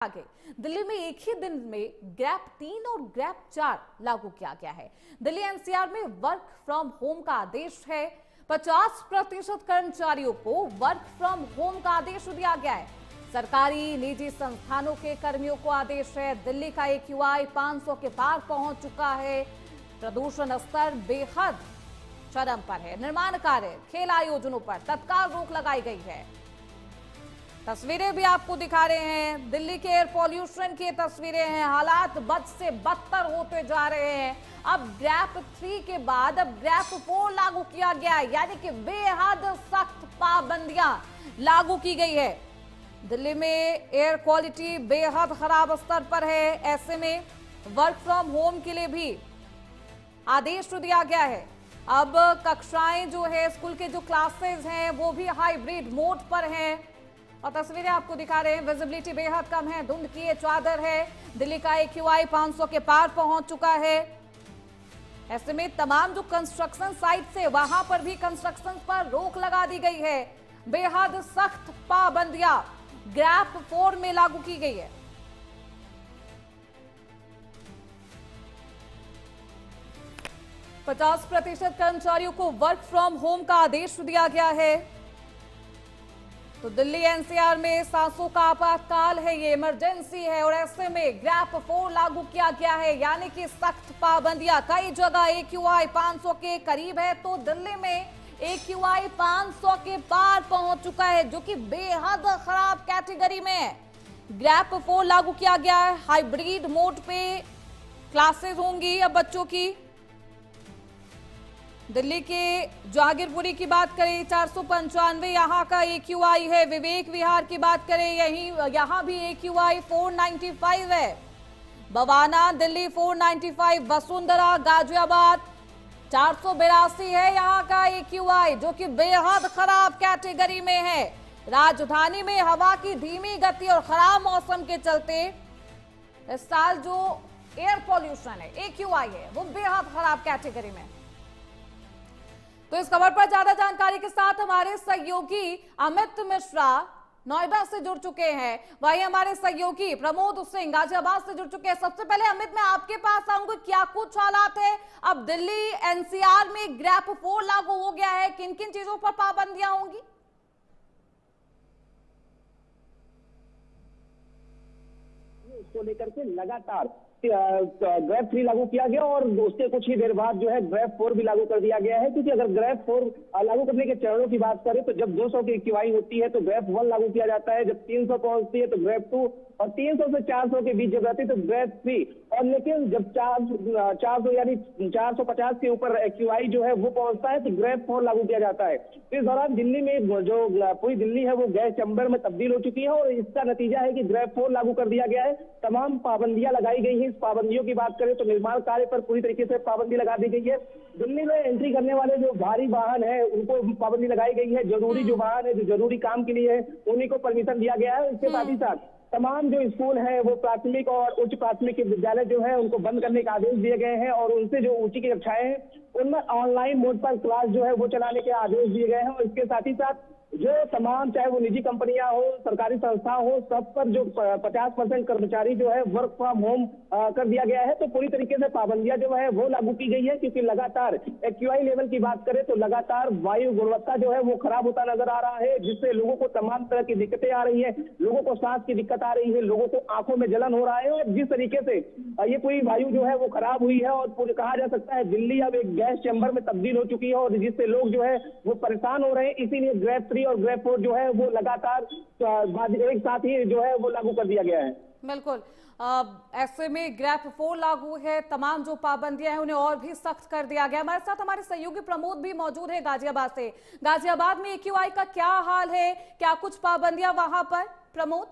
आगे दिल्ली में एक ही दिन में ग्रैप 3 और ग्रैप 4 लागू किया गया है। दिल्ली एनसीआर में वर्क फ्रॉम होम का आदेश है। 50% कर्मचारियों को वर्क फ्रॉम होम का आदेश दिया गया है। सरकारी निजी संस्थानों के कर्मियों को आदेश है। दिल्ली का AQI 500 के पार पहुंच चुका है। प्रदूषण स्तर बेहद चरम पर है। निर्माण कार्य, खेल आयोजनों पर तत्काल रोक लगाई गई है। तस्वीरें भी आपको दिखा रहे हैं। दिल्ली के एयर पॉल्यूशन की तस्वीरें हैं। हालात बद से बदतर होते जा रहे हैं। अब ग्रैप 3 के बाद अब ग्रैप 4 लागू किया गया है, यानी कि बेहद सख्त पाबंदियां लागू की गई है। दिल्ली में एयर क्वालिटी बेहद खराब स्तर पर है। ऐसे में वर्क फ्रॉम होम के लिए भी आदेश दिया गया है। अब कक्षाएं जो है, स्कूल के जो क्लासेस हैं वो भी हाइब्रिड मोड पर हैं। और तस्वीरें आपको दिखा रहे हैं। विजिबिलिटी बेहद कम है, धुंध की ये चादर है। दिल्ली का AQI 500 के पार पहुंच चुका है। ऐसे में तमाम जो कंस्ट्रक्शन साइट से वहां पर भी कंस्ट्रक्शन पर रोक लगा दी गई है। बेहद सख्त पाबंदियां ग्रैप 4 में लागू की गई है। पचास % कर्मचारियों को वर्क फ्रॉम होम का आदेश दिया गया है। तो दिल्ली एनसीआर में सांसों का आपातकाल है, ये इमरजेंसी है और ऐसे में ग्रैप 4 लागू किया गया है, यानी कि सख्त पाबंदियां। कई जगह AQI 500 के करीब है, तो दिल्ली में AQI 500 के पार पहुंच चुका है, जो कि बेहद खराब कैटेगरी में है। ग्रैप 4 लागू किया गया है। हाइब्रिड मोड पे क्लासेस होंगी अब बच्चों की। दिल्ली के जहांगीरपुरी की बात करें 495 यहाँ का AQI है। विवेक विहार की बात करें यहाँ भी AQI 495 है। बवाना दिल्ली 495, वसुंधरा गाजियाबाद 482 है यहाँ का AQI, जो कि बेहद खराब कैटेगरी में है। राजधानी में हवा की धीमी गति और खराब मौसम के चलते इस साल जो एयर पॉल्यूशन है, AQI है, वो बेहद खराब कैटेगरी में। तो इस खबर पर ज्यादा जानकारी के साथ हमारे सहयोगी अमित मिश्रा नोएडा से जुड़ चुके हैं। वहीं हमारे सहयोगी प्रमोद सिंह गाजियाबाद से जुड़ चुके हैं। सबसे पहले अमित, मैं आपके पास आऊंगी, क्या कुछ हालात है? अब दिल्ली एनसीआर में ग्रैप 4 लागू हो गया है, किन किन चीजों पर पाबंदियां होंगी? इसको लेकर के लगातार ग्रैप 3 लागू किया गया और उसके कुछ ही देर बाद जो है ग्रैप 4 भी लागू कर दिया गया है। क्योंकि अगर ग्रैप 4 लागू करने के चरणों की बात करें तो जब 200 की AQI होती है तो ग्रैप 1 लागू किया जाता है। जब 300 पहुंचती है तो ग्रैप 2, और 300 से 400 के बीच जब रहती है तो ग्रैप 3। और लेकिन जब 400 यानी 450 के ऊपर AQI जो है वो पहुंचता है तो ग्रैप 4 लागू किया जाता है। इस दौरान दिल्ली में जो पूरी दिल्ली है वो गैस चैम्बर में तब्दील हो चुकी है और इसका नतीजा है कि ग्रैप 4 लागू कर दिया गया है। तमाम पाबंदियां लगाई गई है। इस पाबंदियों की बात करें तो निर्माण कार्य पर पूरी तरीके से पाबंदी लगा दी गई है। दिल्ली में एंट्री करने वाले जो भारी वाहन है उनको पाबंदी लगाई गई है। जरूरी जो वाहन है, जो जरूरी काम के लिए है, उन्हीं को परमिशन दिया गया है। इसके साथ ही साथ तमाम जो स्कूल है वो प्राथमिक और उच्च प्राथमिक विद्यालय जो है उनको बंद करने के आदेश दिए गए हैं और उनसे जो ऊंची की कक्षाएं हैं उनमें ऑनलाइन मोड पर क्लास जो है वो चलाने के आदेश दिए गए हैं। और इसके साथ ही साथ जो तमाम, चाहे वो निजी कंपनियां हो, सरकारी संस्था हो, सब पर जो 50% कर्मचारी जो है वर्क फ्रॉम होम कर दिया गया है। तो पूरी तरीके से पाबंदियां जो है वो लागू की गई है। क्योंकि लगातार AQI लेवल की बात करें तो लगातार वायु गुणवत्ता जो है वो खराब होता नजर आ रहा है, जिससे लोगों को तमाम तरह की दिक्कतें आ रही है। लोगों को सांस की दिक्कत आ रही है, लोगों को आंखों में जलन हो रहा है। और जिस तरीके से ये पूरी वायु जो है वो खराब हुई है और कहा जा सकता है दिल्ली अब एक गैस चैम्बर में तब्दील हो चुकी है और जिससे लोग जो है वो परेशान हो रहे हैं। इसीलिए ग्रैप 3 और ग्रैप 4 जो है वो लगातार एक साथ ही जो है वो लागू कर दिया गया है। बिल्कुल। ऐसे में ग्रैप 4 लागू है, तमाम जो पाबंदियां हैं उन्हें और भी सख्त कर दिया गया। हमारे साथ हमारे सहयोगी प्रमोद भी मौजूद है गाजियाबाद से। गाजियाबाद में AQI का क्या हाल है, क्या कुछ पाबंदियां वहां पर? प्रमोद।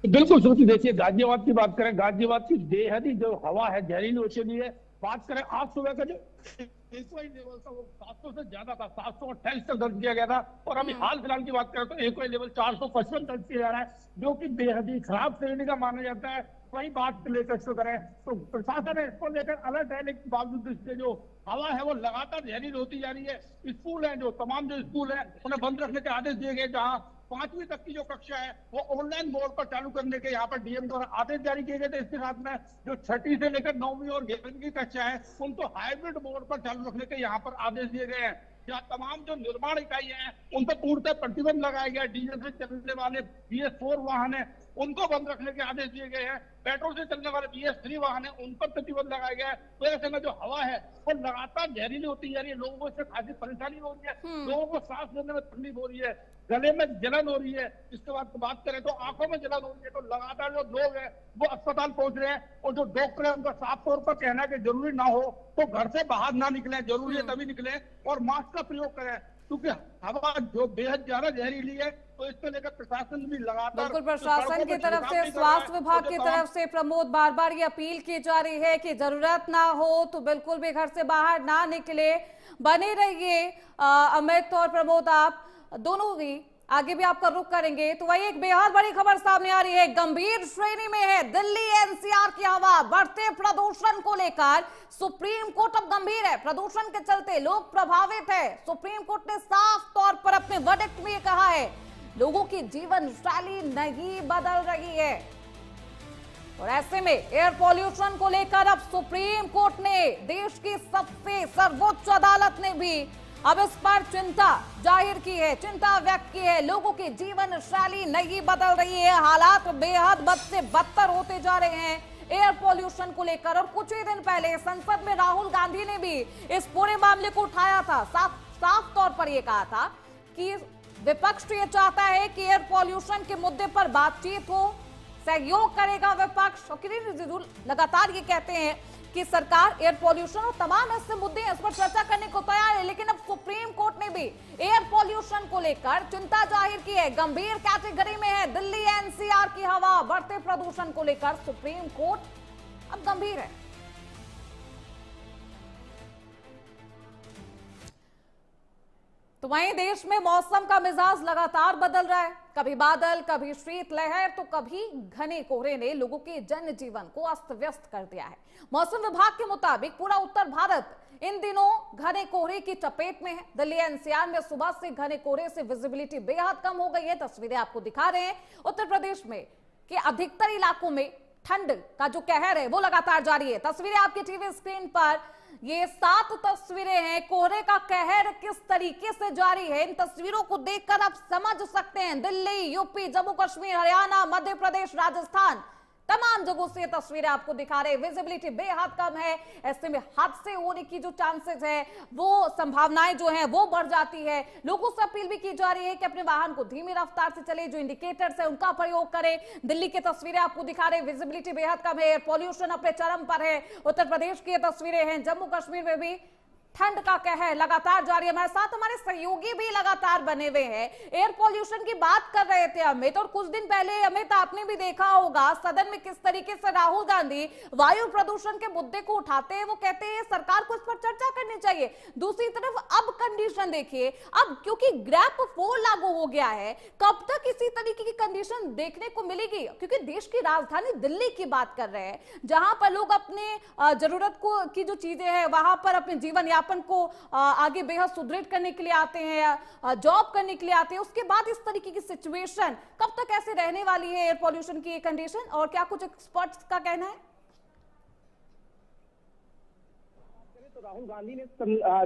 बिल्कुल सुनिए, देखिए गाजियाबाद की बात करें, गाजियाबाद की बेहद ही जो हवा है जहरीली हो चुकी है। बात करें आज सुबह का जो AQI लेवल था वो 700 से ज्यादा था, 728 तक दर्ज किया गया था। और अभी हाल फिलहाल की बात करें तो AQI लेवल 455 दर्ज किया जा रहा है, जो कि बेहद ही खराब श्रेणी का माना जाता है। वही बात लेकर इसको करें तो प्रशासन है इसको लेकर अलर्ट है, लेकिन बावजूद इसके जो हवा है वो लगातार जहरीली होती जा रही है। स्कूल है, जो तमाम जो स्कूल है उन्हें बंद रखने के आदेश दिए गए, जहाँ 5वीं तक की जो कक्षा है वो ऑनलाइन मोड पर चालू करने के यहाँ पर डीएम द्वारा आदेश जारी किए गए थे। इसके साथ में जो 6वीं से लेकर 9वीं और 11वीं की कक्षा है उनको हाइब्रिड मोड पर चालू रखने के यहाँ पर आदेश दिए गए हैं। जहाँ तमाम जो निर्माण इकाइयां हैं उन पर पूर्णतः प्रतिबंध लगाया गया है। डीजल से चलने वाले BS4 वाहन है उनको बंद रखने के आदेश दिए गए हैं। पेट्रोल से चलने वाले BS3 वाहन है उन पर प्रतिबंध लगाया गया है। तो ऐसे में जो हवा है वो लगातार जहरीली होती जा रही है, लोगों को इससे खासी परेशानी हो रही है, लोगों को सांस लेने में तकलीफ हो रही है, गले में जलन हो रही है। इसके बाद बात करें तो आंखों में जलन हो रही है। तो लगातार जो लोग हैं वो अस्पताल पहुंच रहे हैं और जो डॉक्टर है उनका साफ तौर पर कहना है कि जरूरी ना हो तो घर से बाहर ना निकले, जरूरी है तभी निकले और मास्क का प्रयोग करें, क्योंकि हवा जो बेहद ज्यादा जहरीली है। तो इसको लेकर प्रशासन भी लगातार बिल्कुल प्रशासन की तरफ से, स्वास्थ्य विभाग की तरफ से प्रमोद बार बार ये अपील की जा रही है कि जरूरत ना हो तो बिल्कुल भी घर से बाहर ना निकले, बने रहिए। अमित और प्रमोद आप दोनों ही आगे भी आपका रुख करेंगे। तो वही एक बेहद बड़ी खबर सामने आ रही है, गंभीर श्रेणी में है दिल्ली NCR की हवा। बढ़ते प्रदूषण को लेकर सुप्रीम कोर्ट अब गंभीर है। प्रदूषण के चलते लोग प्रभावित है। सुप्रीम कोर्ट ने साफ तौर पर अपने वर्डिक्ट में कहा है लोगों की जीवन शैली नहीं बदल रही है। और ऐसे में एयर पॉल्यूशन को लेकर अब सुप्रीम कोर्ट ने, देश की सबसे सर्वोच्च अदालत ने भी अब इस पर चिंता जाहिर की है, चिंता व्यक्त की है। लोगों की जीवन शैली नहीं बदल रही है, हालात बेहद बद से बदतर होते जा रहे हैं एयर पॉल्यूशन को लेकर। और कुछ ही दिन पहले संसद में राहुल गांधी ने भी इस पूरे मामले को उठाया था। साफ तौर पर यह कहा था कि विपक्ष ये चाहता है कि एयर पॉल्यूशन के मुद्दे पर बातचीत हो, सहयोग करेगा विपक्ष। और किरण रिजिजू लगातार ये कहते हैं कि सरकार एयर पॉल्यूशन और तमाम ऐसे मुद्दे हैं इस पर चर्चा करने को तैयार है। लेकिन अब सुप्रीम कोर्ट ने भी एयर पॉल्यूशन को लेकर चिंता जाहिर की है। गंभीर कैटेगरी में है दिल्ली NCR की हवा। बढ़ते प्रदूषण को लेकर सुप्रीम कोर्ट अब गंभीर है। तो वहीं देश में मौसम का मिजाज लगातार बदल रहा है, कभी बादल, कभी शीतलहर तो कभी घने कोहरे ने लोगों के जनजीवन को अस्त व्यस्त कर दिया है। मौसम विभाग के मुताबिक पूरा उत्तर भारत इन दिनों घने कोहरे की चपेट में है। दिल्ली NCR में सुबह से घने कोहरे से विजिबिलिटी बेहद कम हो गई है। तस्वीरें आपको दिखा रहे हैं। उत्तर प्रदेश में के अधिकतर इलाकों में ठंड का जो कहर है वो लगातार जारी है। तस्वीरें आपकी टीवी स्क्रीन पर, ये 7 तस्वीरें हैं। कोहरे का कहर किस तरीके से जारी है, इन तस्वीरों को देखकर आप समझ सकते हैं। दिल्ली, UP, जम्मू कश्मीर, हरियाणा, मध्य प्रदेश, राजस्थान, तमाम जगहों से तस्वीरें आपको दिखा रहे हैं। विजिबिलिटी बेहद कम है, ऐसे में हादसे होने की जो चांसेस है, वो संभावनाएं जो हैं वो बढ़ जाती है। लोगों से अपील भी की जा रही है कि अपने वाहन को धीमी रफ्तार से चले, जो इंडिकेटर्स है उनका प्रयोग करें। दिल्ली की तस्वीरें आपको दिखा रहे हैं, विजिबिलिटी बेहद कम है, एयर पॉल्यूशन अपने चरम पर है। उत्तर प्रदेश की तस्वीरें हैं, जम्मू कश्मीर में भी ठंड का कहर लगातार जारी है। हमारे साथ हमारे सहयोगी भी लगातार बने हुए हैं। एयर पॉल्यूशन की बात कर रहे थे अमित, और कुछ दिन पहले अमित आपने भी देखा होगा सदन में किस तरीके से राहुल गांधी वायु प्रदूषण के मुद्दे को उठाते हैं। वो कहते हैं सरकार को इस पर चर्चा करनी चाहिए। दूसरी तरफ अब कंडीशन देखिए, अब क्योंकि ग्रैप 4 लागू हो गया है, कब तक इसी तरीके की कंडीशन देखने को मिलेगी? क्योंकि देश की राजधानी दिल्ली की बात कर रहे हैं, जहां पर लोग अपने जरूरत की जो चीजें हैं वहां पर अपने जीवन यापन को आगे बेहद सुदृढ़ करने के लिए आते हैं, जॉब करने के लिए आते हैं। उसके बाद इस तरीके की सिचुएशन कब तक ऐसे रहने वाली है एयर पॉल्यूशन की कंडीशन, और क्या कुछ एक्सपर्ट्स का कहना है? राहुल गांधी ने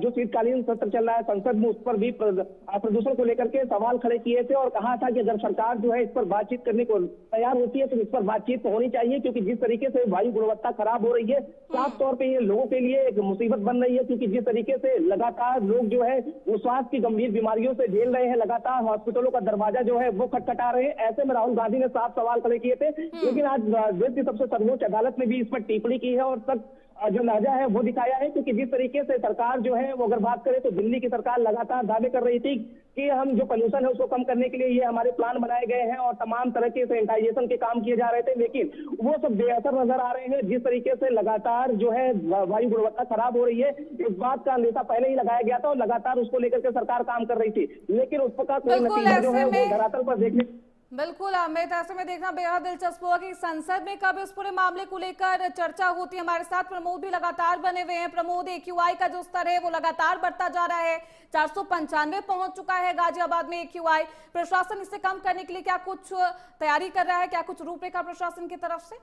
जो शीतकालीन सत्र चल रहा है संसद में, उस पर भी प्रदूषण को लेकर के सवाल खड़े किए थे और कहा था कि अगर सरकार जो है इस पर बातचीत करने को तैयार होती है तो इस पर बातचीत होनी चाहिए, क्योंकि जिस तरीके से वायु गुणवत्ता खराब हो रही है, साफ तौर पे ये लोगों के लिए एक मुसीबत बन रही है। क्योंकि जिस तरीके से लगातार लोग जो है वो स्वास्थ्य की गंभीर बीमारियों से झेल रहे हैं, लगातार हॉस्पिटलों का दरवाजा जो है वो खटखटा रहे हैं। ऐसे में राहुल गांधी ने साफ सवाल खड़े किए थे। लेकिन आज देश की सबसे सर्वोच्च अदालत ने भी इस पर टिप्पणी की है और तक जो लहजा है वो दिखाया है। क्योंकि जिस तरीके से सरकार जो है वो अगर बात करें तो दिल्ली की सरकार लगातार दावे कर रही थी कि हम जो पोल्यूशन है उसको कम करने के लिए ये हमारे प्लान बनाए गए हैं और तमाम तरह के सैनिटाइजेशन के काम किए जा रहे थे, लेकिन वो सब बेअसर नजर आ रहे हैं। जिस तरीके से लगातार जो है वायु गुणवत्ता खराब हो रही है, इस बात का अंदेशा पहले ही लगाया गया था और लगातार उसको लेकर के सरकार काम कर रही थी, लेकिन उस पर कोई नतीजा जो है वो धरातल पर देखने बिल्कुल अमित, ऐसे में देखना बेहद दिलचस्प होगा कि संसद में कब इस पूरे मामले को लेकर चर्चा होती है। हमारे साथ प्रमोद भी लगातार बने हुए हैं। प्रमोद, AQI का जो स्तर है वो लगातार बढ़ता जा रहा है, 495 पहुंच चुका है गाजियाबाद में AQI। प्रशासन इसे कम करने के लिए क्या कुछ तैयारी कर रहा है, क्या कुछ रूपरेखा प्रशासन की तरफ से?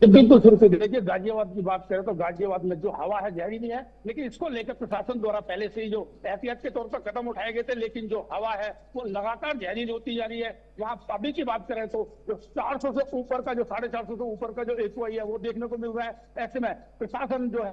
बिल्कुल शुरू से देखिए, गाजियाबाद की बात करें तो गाजियाबाद में जो हवा है जहरीली है, लेकिन इसको लेकर प्रशासन द्वारा पहले से ही जो एहतियात के तौर पर कदम उठाए गए थे, लेकिन जो हवा है वो लगातार जहरीली होती जा रही है। वहां अभी की बात करें तो जो 400 से ऊपर का, जो 450 से ऊपर का जो AQI है वो देखने को मिल रहा है। ऐसे में प्रशासन जो है,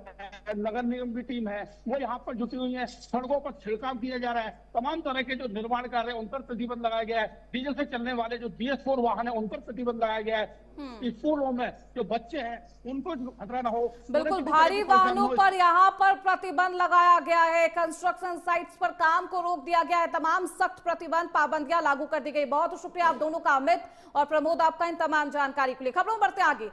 नगर निगम की टीम है, वो यहाँ पर जुटी हुई है। सड़कों पर छिड़काव किया जा रहा है, तमाम तरह के जो निर्माण कार्य है उन पर प्रतिबंध लगाया गया है। डीजल से चलने वाले जो BS4 वाहन है उन पर प्रतिबंध लगाया गया है। स्कूलों में जो बच्चे हैं उनको खतरा ना हो, बिल्कुल भारी वाहनों पर यहाँ पर प्रतिबंध लगाया गया है। कंस्ट्रक्शन साइट्स पर काम को रोक दिया गया है। तमाम सख्त प्रतिबंध, पाबंदियां लागू कर दी गई। बहुत शुक्रिया आप दोनों का, अमित और प्रमोद, आपका इन तमाम जानकारी के लिए। खबरों बढ़ते आगे।